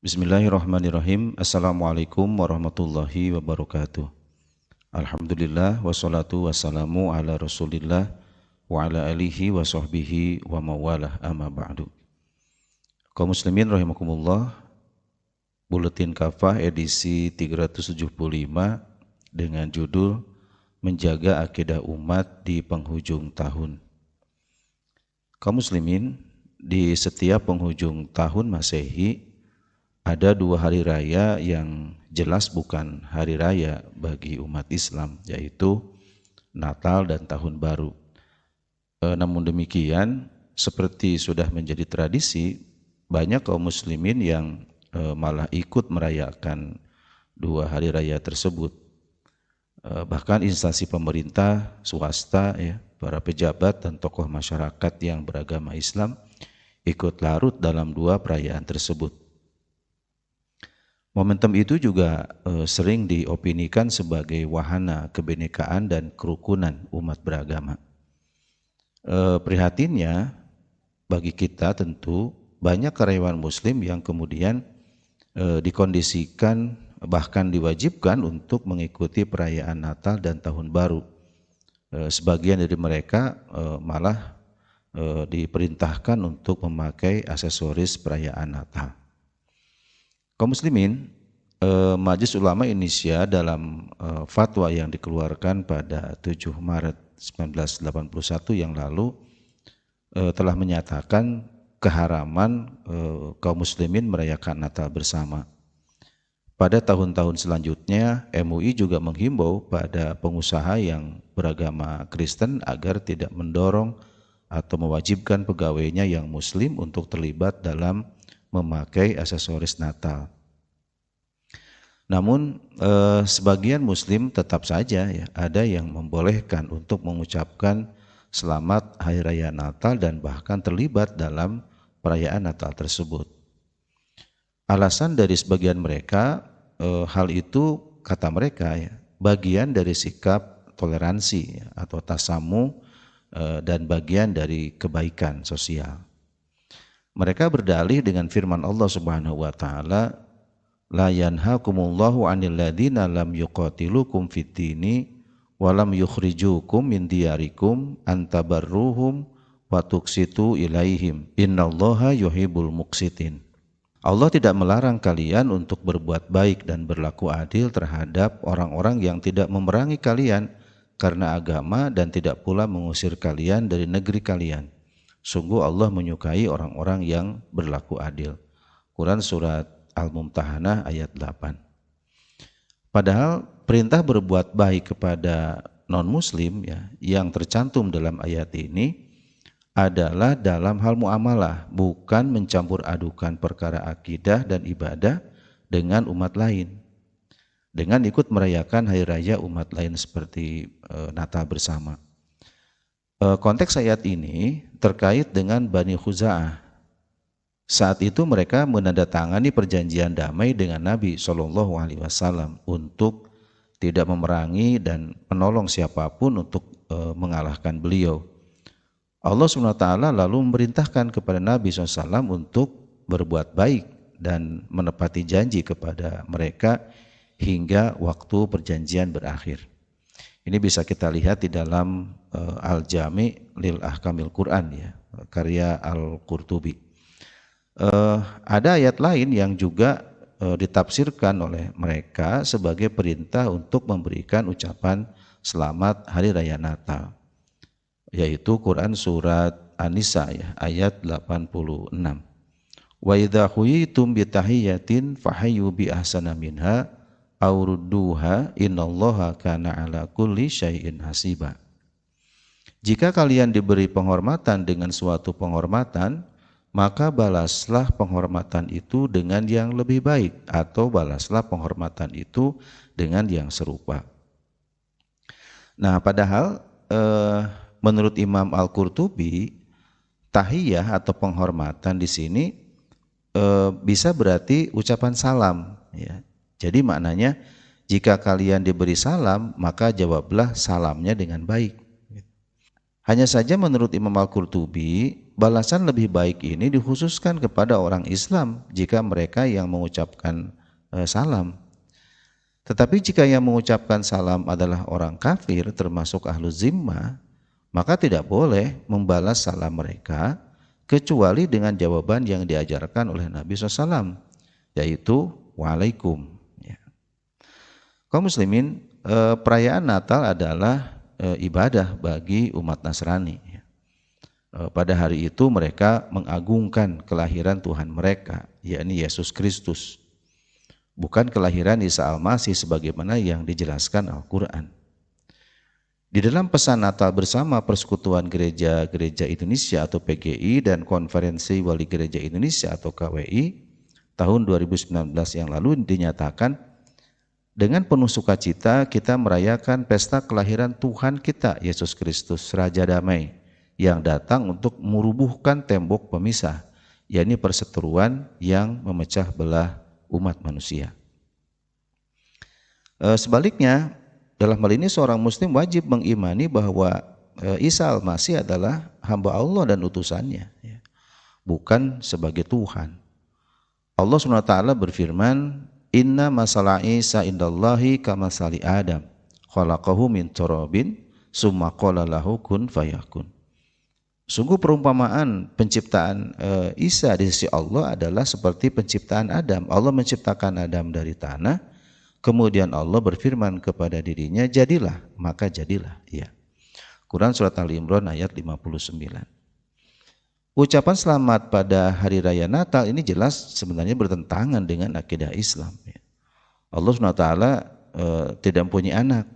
Bismillahirrahmanirrahim. Assalamualaikum warahmatullahi wabarakatuh. Alhamdulillah wassalatu wassalamu ala Rasulillah wa ala alihi wa sahbihi wa mawalah amma ba'du. Kaum muslimin rahimakumullah, Buletin Kafah edisi 375 dengan judul Menjaga Akidah Umat di Penghujung Tahun. Kaum muslimin, di setiap penghujung tahun Masehi ada dua hari raya yang jelas bukan hari raya bagi umat Islam, yaitu Natal dan Tahun Baru. Namun demikian, seperti sudah menjadi tradisi, banyak kaum muslimin yang malah ikut merayakan dua hari raya tersebut. Bahkan instansi pemerintah, swasta, para pejabat dan tokoh masyarakat yang beragama Islam ikut larut dalam dua perayaan tersebut. Momentum itu juga sering diopinikan sebagai wahana kebinekaan dan kerukunan umat beragama. Prihatinnya bagi kita tentu banyak karyawan muslim yang kemudian dikondisikan bahkan diwajibkan untuk mengikuti perayaan Natal dan Tahun Baru. Sebagian dari mereka malah diperintahkan untuk memakai aksesoris perayaan Natal. Kaum muslimin, Majelis Ulama Indonesia dalam fatwa yang dikeluarkan pada 7 Maret 1981 yang lalu telah menyatakan keharaman kaum muslimin merayakan Natal bersama. Pada tahun-tahun selanjutnya, MUI juga menghimbau pada pengusaha yang beragama Kristen agar tidak mendorong atau mewajibkan pegawainya yang muslim untuk terlibat dalam memakai aksesoris Natal. Namun sebagian muslim tetap saja ada yang membolehkan untuk mengucapkan selamat Hari Raya Natal dan bahkan terlibat dalam perayaan Natal tersebut. Alasan dari sebagian mereka, hal itu kata mereka bagian dari sikap toleransi atau tasamu dan bagian dari kebaikan sosial. Mereka berdalih dengan firman Allah Subhanahu wa taala, la yanhakumullahu 'anil ladzina lam yuqatilukum fid dini wa lam yukhrijukum min diyarikum an tabarruhum wa tuqsitu ilaihim innallaha yuhibbul muqsitin. Allah tidak melarang kalian untuk berbuat baik dan berlaku adil terhadap orang-orang yang tidak memerangi kalian karena agama dan tidak pula mengusir kalian dari negeri kalian. Sungguh Allah menyukai orang-orang yang berlaku adil. Quran surat Al-Mumtahanah ayat 8. Padahal perintah berbuat baik kepada non-muslim yang tercantum dalam ayat ini adalah dalam hal muamalah, bukan mencampur adukan perkara akidah dan ibadah dengan umat lain. Dengan ikut merayakan hari raya umat lain seperti Natal bersama. Konteks ayat ini terkait dengan Bani Khuza'ah. Saat itu mereka menandatangani perjanjian damai dengan Nabi SAW untuk tidak memerangi dan menolong siapapun untuk mengalahkan beliau. Allah SWT lalu memerintahkan kepada Nabi SAW untuk berbuat baik dan menepati janji kepada mereka hingga waktu perjanjian berakhir. Ini bisa kita lihat di dalam Al-Jami' lil Ahkamil Quran karya Al-Qurtubi. Ada ayat lain yang juga ditafsirkan oleh mereka sebagai perintah untuk memberikan ucapan selamat Hari Raya Natal, yaitu Quran surat An-Nisa ayat 86. Wa idza huyitum bi tahiyyatin fahayyu bi ahsana minha aurudduha innallaha kana ala kulli syai'in hasiba. Jika kalian diberi penghormatan dengan suatu penghormatan, maka balaslah penghormatan itu dengan yang lebih baik, atau balaslah penghormatan itu dengan yang serupa. Nah, padahal menurut Imam Al-Qurtubi, tahiyah atau penghormatan di sini bisa berarti ucapan salam Jadi maknanya jika kalian diberi salam, maka jawablah salamnya dengan baik. Hanya saja menurut Imam Al-Qurtubi, balasan lebih baik ini dikhususkan kepada orang Islam jika mereka yang mengucapkan salam. Tetapi jika yang mengucapkan salam adalah orang kafir termasuk ahlu zimmah, maka tidak boleh membalas salam mereka kecuali dengan jawaban yang diajarkan oleh Nabi SAW, yaitu waalaikum. Ya. Kaum muslimin, perayaan Natal adalah ibadah bagi umat Nasrani. Pada hari itu mereka mengagungkan kelahiran Tuhan mereka, yakni Yesus Kristus, bukan kelahiran Isa Al-Masih sebagaimana yang dijelaskan Al-Quran. Di dalam pesan Natal bersama Persekutuan Gereja-Gereja Indonesia atau PGI dan Konferensi Wali Gereja Indonesia atau KWI tahun 2019 yang lalu dinyatakan, dengan penuh sukacita kita merayakan pesta kelahiran Tuhan kita Yesus Kristus, Raja Damai, yang datang untuk merubuhkan tembok pemisah, yakni perseteruan yang memecah belah umat manusia. Sebaliknya, dalam hal ini seorang muslim wajib mengimani bahwa Isa Al-Masih adalah hamba Allah dan utusannya, bukan sebagai Tuhan. Allah SWT berfirman, Inna masala Isa indallahi kamasali Adam, khalaqahu min turabin, summa qala lahu kun fayakun. Sungguh perumpamaan penciptaan Isa di sisi Allah adalah seperti penciptaan Adam. Allah menciptakan Adam dari tanah, kemudian Allah berfirman kepada dirinya, jadilah, maka jadilah. Ya. Quran Surat Al-Imran ayat 59. Ucapan selamat pada Hari Raya Natal ini jelas sebenarnya bertentangan dengan akidah Islam. Ya. Allah SWT tidak mempunyai anak.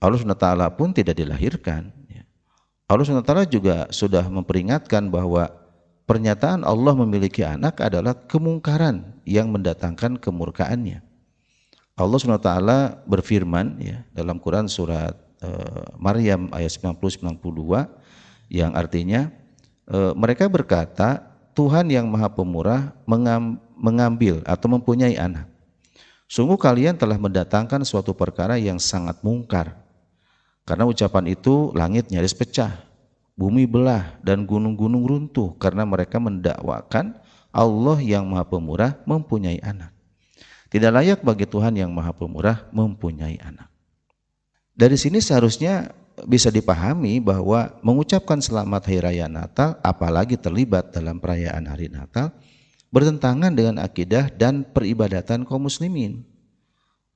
Allah SWT pun tidak dilahirkan. Allah SWT juga sudah memperingatkan bahwa pernyataan Allah memiliki anak adalah kemungkaran yang mendatangkan kemurkaannya. Allah SWT berfirman dalam Quran surat Maryam ayat 90-92 yang artinya mereka berkata Tuhan yang Maha Pemurah mengambil atau mempunyai anak. Sungguh kalian telah mendatangkan suatu perkara yang sangat mungkar. Karena ucapan itu langit nyaris pecah, bumi belah dan gunung-gunung runtuh karena mereka mendakwakan Allah yang Maha Pemurah mempunyai anak. Tidak layak bagi Tuhan yang Maha Pemurah mempunyai anak. Dari sini seharusnya bisa dipahami bahwa mengucapkan selamat Hari Raya Natal, apalagi terlibat dalam perayaan Hari Natal, bertentangan dengan akidah dan peribadatan kaum muslimin.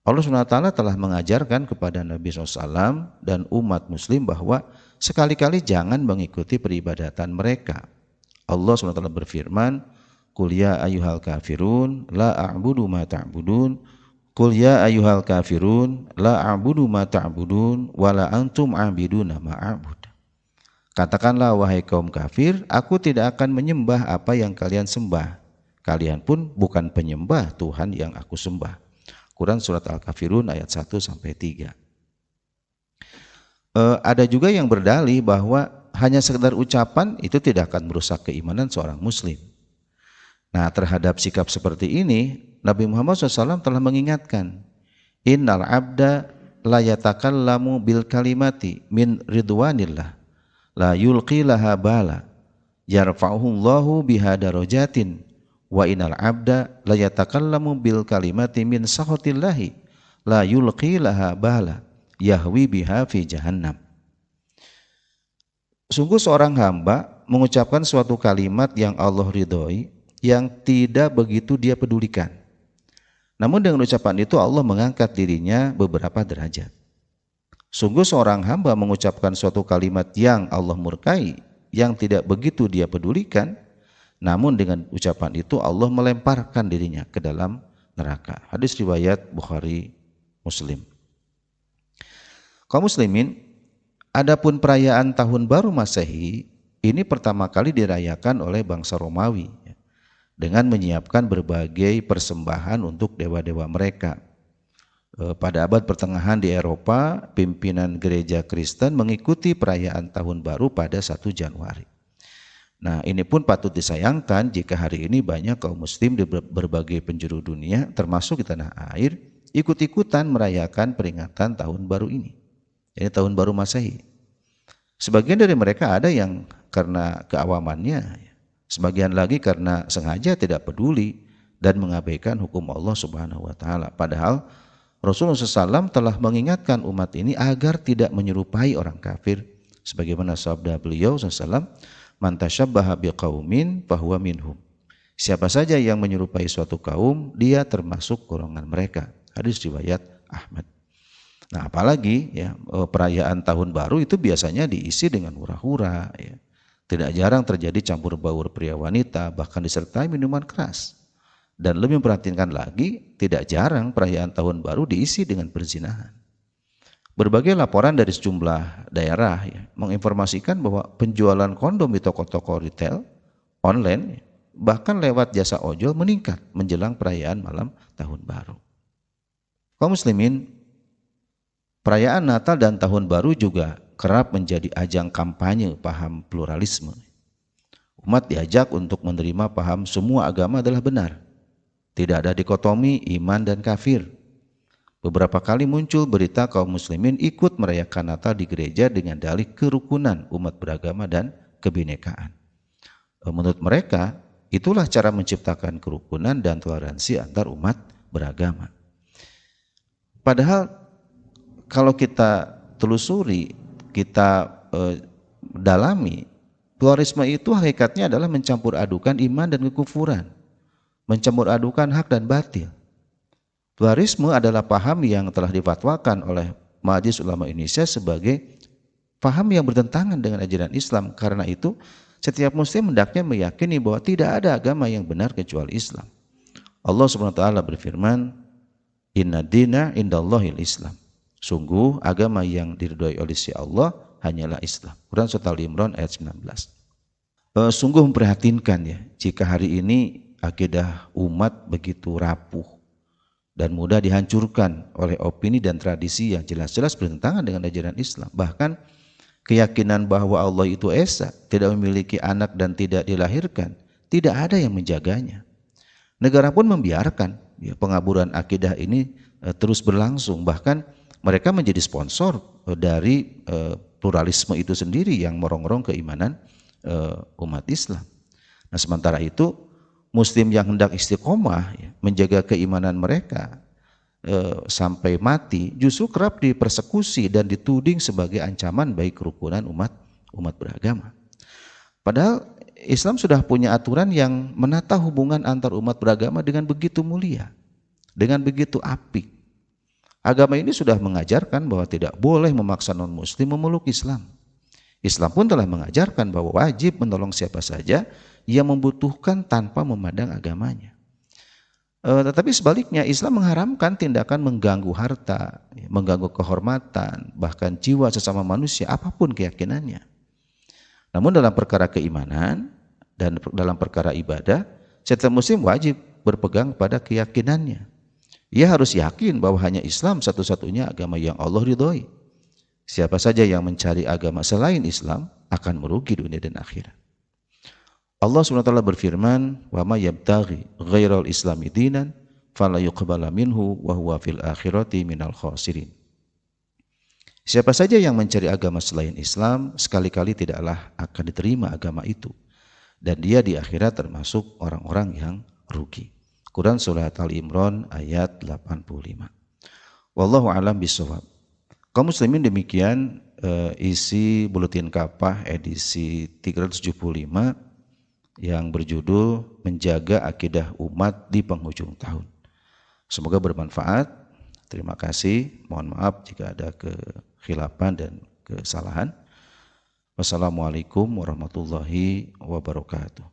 Allah SWT telah mengajarkan kepada Nabi SAW dan umat muslim bahwa sekali-kali jangan mengikuti peribadatan mereka. Allah SWT berfirman, Qul ya ayyuhal kafirun la a'budu ma ta'budun, Qul ya ayyuhal kafirun la a'budu ma ta'budun wa la antum a'biduna ma a'bud. Katakanlah wahai kaum kafir, aku tidak akan menyembah apa yang kalian sembah. Kalian pun bukan penyembah Tuhan yang aku sembah. Quran Surat Al-Kafirun ayat 1-3. Ada juga yang berdalih bahwa hanya sekedar ucapan itu tidak akan merusak keimanan seorang muslim. Nah, terhadap sikap seperti ini, Nabi Muhammad SAW telah mengingatkan, Innal abda la yatakallamu bil kalimati min ridwanillah, la yulqi laha bala, yarfa'uhullahu biha darajatin, wa inal abda la yatakallamu bil kalimati min sakhatillahi la yulqi laha bala yahwi biha fi jahannam. Sungguh seorang hamba mengucapkan suatu kalimat yang Allah ridhoi yang tidak begitu dia pedulikan. Namun dengan ucapan itu Allah mengangkat dirinya beberapa derajat. Sungguh seorang hamba mengucapkan suatu kalimat yang Allah murkai yang tidak begitu dia pedulikan, namun dengan ucapan itu Allah melemparkan dirinya ke dalam neraka. Hadis riwayat Bukhari Muslim. Kaum muslimin, adapun perayaan Tahun Baru Masehi ini pertama kali dirayakan oleh bangsa Romawi dengan menyiapkan berbagai persembahan untuk dewa-dewa mereka. Pada abad pertengahan di Eropa, pimpinan gereja Kristen mengikuti perayaan Tahun Baru pada 1 Januari. Nah, ini pun patut disayangkan jika hari ini banyak kaum muslim di berbagai penjuru dunia, termasuk di tanah air, ikut-ikutan merayakan peringatan tahun baru ini. Ini Tahun Baru Masehi. Sebagian dari mereka ada yang karena keawamannya, sebagian lagi karena sengaja tidak peduli dan mengabaikan hukum Allah Subhanahu wa taala. Padahal Rasulullah SAW telah mengingatkan umat ini agar tidak menyerupai orang kafir, sebagaimana sabda beliau SAW, man tasyabbaha biqaumin fahuwa minhum. Siapa saja yang menyerupai suatu kaum, dia termasuk golongan mereka. Hadis riwayat Ahmad. Nah, apalagi ya, perayaan tahun baru itu biasanya diisi dengan hura-hura, ya. Tidak jarang terjadi campur baur pria wanita, bahkan disertai minuman keras. Dan lebih memperhatikan lagi, tidak jarang perayaan tahun baru diisi dengan perzinahan. Berbagai laporan dari sejumlah daerah ya, menginformasikan bahwa penjualan kondom di toko-toko retail online, bahkan lewat jasa ojol, meningkat menjelang perayaan malam tahun baru. Kaum muslimin, perayaan Natal dan Tahun Baru juga kerap menjadi ajang kampanye paham pluralisme. Umat diajak untuk menerima paham semua agama adalah benar. Tidak ada dikotomi iman dan kafir. Beberapa kali muncul berita kaum muslimin ikut merayakan Natal di gereja dengan dalih kerukunan umat beragama dan kebinekaan. Menurut mereka, itulah cara menciptakan kerukunan dan toleransi antar umat beragama. Padahal kalau kita telusuri, kita dalami, pluralisme itu hakikatnya adalah mencampur adukan iman dan kekufuran, mencampur adukan hak dan batil. Pluralisme adalah paham yang telah difatwakan oleh Majelis Ulama Indonesia sebagai paham yang bertentangan dengan ajaran Islam. Karena itu, setiap muslim hendaknya meyakini bahwa tidak ada agama yang benar kecuali Islam. Allah Subhanahu wa taala berfirman, "Inna dina indallahil Islam." Sungguh agama yang diridhoi oleh si Allah hanyalah Islam. Quran Surat Al-Imran ayat 19. Sungguh memprihatinkan ya, jika hari ini akidah umat begitu rapuh dan mudah dihancurkan oleh opini dan tradisi yang jelas-jelas bertentangan dengan ajaran Islam. Bahkan keyakinan bahwa Allah itu esa, tidak memiliki anak dan tidak dilahirkan, tidak ada yang menjaganya. Negara pun membiarkan ya, pengaburan akidah ini terus berlangsung. Bahkan mereka menjadi sponsor dari pluralisme itu sendiri yang merongrong keimanan umat Islam. Nah, sementara itu muslim yang hendak istiqomah ya, menjaga keimanan mereka sampai mati justru kerap dipersekusi dan dituding sebagai ancaman bagi kerukunan umat beragama. Padahal Islam sudah punya aturan yang menata hubungan antar umat beragama dengan begitu mulia, dengan begitu apik. Agama ini sudah mengajarkan bahwa tidak boleh memaksa non-muslim memeluk Islam. Islam pun telah mengajarkan bahwa wajib menolong siapa saja yang membutuhkan tanpa memandang agamanya. Tetapi sebaliknya, Islam mengharamkan tindakan mengganggu harta, mengganggu kehormatan, bahkan jiwa sesama manusia apapun keyakinannya. Namun dalam perkara keimanan dan dalam perkara ibadah, setiap muslim wajib berpegang pada keyakinannya. Ia harus yakin bahwa hanya Islam satu-satunya agama yang Allah ridhoi. Siapa saja yang mencari agama selain Islam akan merugi dunia dan akhirat. Allah SWT berfirman, "Wa may yabtaghi ghairal islami dinan fala yuqbala minhu wa huwa fil akhirati minal khasirin." Siapa saja yang mencari agama selain Islam, sekali-kali tidaklah akan diterima agama itu, dan dia di akhirat termasuk orang-orang yang rugi. Quran Surat Al-Imran ayat 85. Wallahu a'lam bishawab. Kaum muslimin, demikian isi buletin Kapah edisi 375 yang berjudul Menjaga Akidah Umat di Penghujung Tahun. Semoga bermanfaat. Terima kasih. Mohon maaf jika ada kekhilafan dan kesalahan. Wassalamualaikum warahmatullahi wabarakatuh.